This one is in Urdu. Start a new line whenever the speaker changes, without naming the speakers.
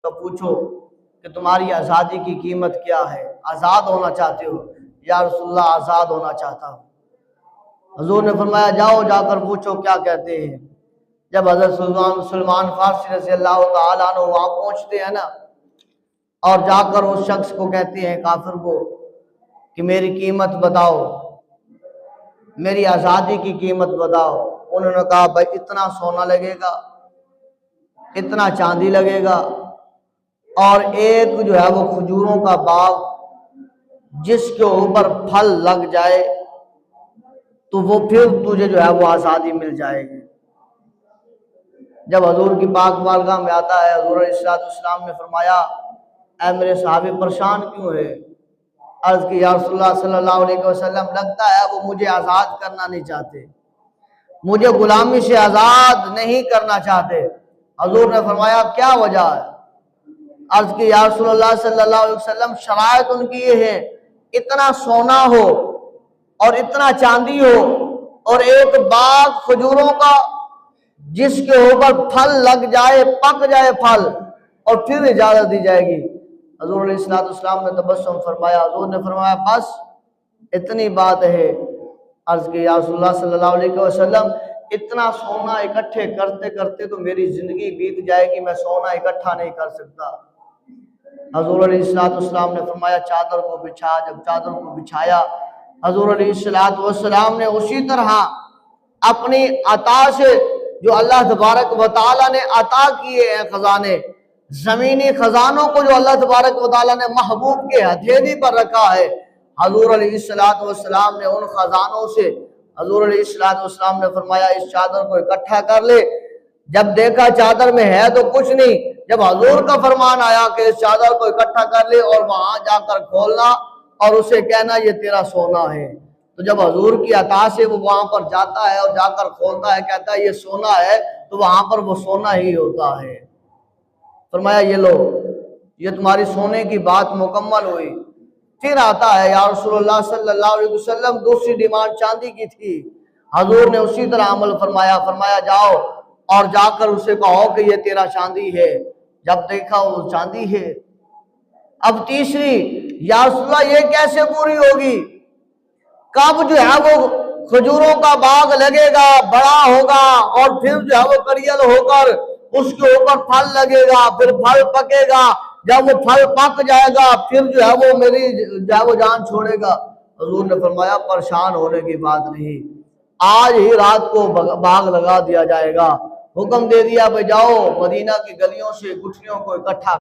کا پوچھو کہ تمہاری آزادی کی قیمت کیا ہے، آزاد ہونا چاہتے ہو؟ یا رسول اللہ آزاد ہونا چاہتا ہوں۔ حضور نے فرمایا جاؤ جا کر پوچھو کیا کہتے ہیں۔ جب حضرت سلمان فارسی رضی اللہ تعالیٰ عنہ وہاں پہنچتے ہیں نا، اور جا کر اس شخص کو کہتے ہیں کافر کو کہ میری قیمت بتاؤ، میری آزادی کی قیمت بتاؤ۔ انہوں نے کہا بھائی اتنا سونا لگے گا، اتنا چاندی لگے گا، اور ایک جو ہے وہ کھجوروں کا باغ جس کے اوپر پھل لگ جائے تو وہ پھر تجھے جو ہے وہ آزادی مل جائے گی۔ جب حضور کی پاک بارگاہ میں آتا ہے، حضور علیہ السلام نے فرمایا اے میرے صحابی پریشان کیوں ہے؟ عرض کی یا رسول اللہ صلی اللہ علیہ وسلم لگتا ہے وہ مجھے آزاد کرنا نہیں چاہتے، مجھے غلامی سے آزاد نہیں کرنا چاہتے۔ حضور نے فرمایا کیا وجہ ہے؟ عرض کی یا رسول اللہ صلی اللہ علیہ وسلم شرائط ان کی یہ ہے اتنا سونا ہو اور اتنا چاندی ہو اور ایک باغ کھجوروں کا جس کے اوپر پھل لگ جائے، پک جائے پھل، اور پھر اجازت دی جائے گی۔ حضور علیہ السلام نے تبسم فرمایا، حضور نے فرمایا بس اتنی بات ہے۔ عرض کی یا رسول اللہ صلی اللہ علیہ وسلم اتنا سونا اکٹھے کرتے کرتے تو میری زندگی بیت جائے گی، میں سونا اکٹھا نہیں کر سکتا۔ حضور علیہ السلام نے فرمایا چادر کو بچھا۔ جب چادر کو بچھایا، حضور علیہ السلام نے اسی طرح اپنی عطا سے جو اللہ تبارک و تعالیٰ نے عطا کیے ہیں خزانے، زمینی خزانوں کو جو اللہ تبارک و تعالیٰ نے محبوب کے ہتھیلی پر رکھا ہے، حضور علیہ السلام نے ان خزانوں سے حضور علیہ السلام نے فرمایا اس چادر کو اکٹھا کر لے۔ جب دیکھا چادر میں ہے تو کچھ نہیں، جب حضور کا فرمان آیا کہ اس چادر کو اکٹھا کر لے اور وہاں جا کر کھولنا اور اسے کہنا یہ تیرا سونا ہے، تو جب حضور کی عطا سے وہ وہاں پر جاتا ہے اور جا کر کھولتا ہے، کہتا ہے یہ سونا ہے، تو وہاں پر وہ سونا ہی ہوتا ہے۔ فرمایا یہ لو، یہ تمہاری سونے کی بات مکمل ہوئی۔ پھر آتا ہے یا رسول اللہ صلی اللہ علیہ وسلم دوسری ڈیمانڈ چاندی کی تھی، حضور نے اسی طرح عمل فرمایا۔ فرمایا جاؤ اور جا کر اسے کہو کہ یہ تیرا چاندی ہے۔ جب دیکھا وہ چاندی ہے۔ اب تیسری، یا رسول اللہ یہ کیسے پوری ہوگی؟ کب جو ہے وہ کھجوروں کا باغ لگے گا، بڑا ہوگا، اور پھر جو ہے وہ کریل ہو کر اس کے اوپر پھل لگے گا، پھر پھل پکے گا، جب وہ پھل پک جائے گا پھر جو ہے وہ میری جو ہے وہ جان چھوڑے گا۔ حضور نے فرمایا پریشان ہونے کی بات نہیں، آج ہی رات کو باغ لگا دیا جائے گا۔ حکم دے دیا بھائی جاؤ مدینہ کی گلیوں سے گٹھلیوں کو اکٹھا